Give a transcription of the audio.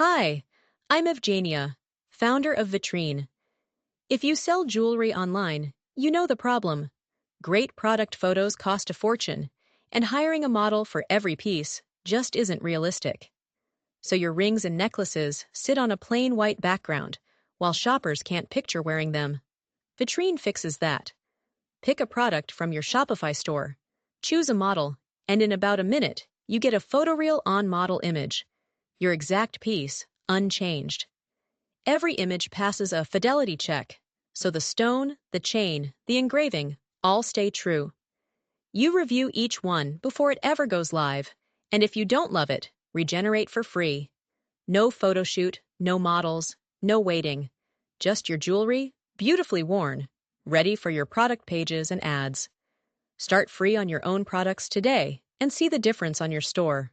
Hi, I'm Evgenia, founder of Vitrine. If you sell jewelry online, you know the problem. Great product photos cost a fortune, and hiring a model for every piece just isn't realistic. So your rings and necklaces sit on a plain white background, while shoppers can't picture wearing them. Vitrine fixes that. Pick a product from your Shopify store, choose a model, and in about a minute, you get a photoreal on-model image. Your exact piece, unchanged. Every image passes a fidelity check, so the stone, the chain, the engraving all stay true. You review each one before it ever goes live, and if you don't love it, regenerate for free. No photoshoot, no models, no waiting. Just your jewelry, beautifully worn, ready for your product pages and ads. Start free on your own products today and see the difference on your store.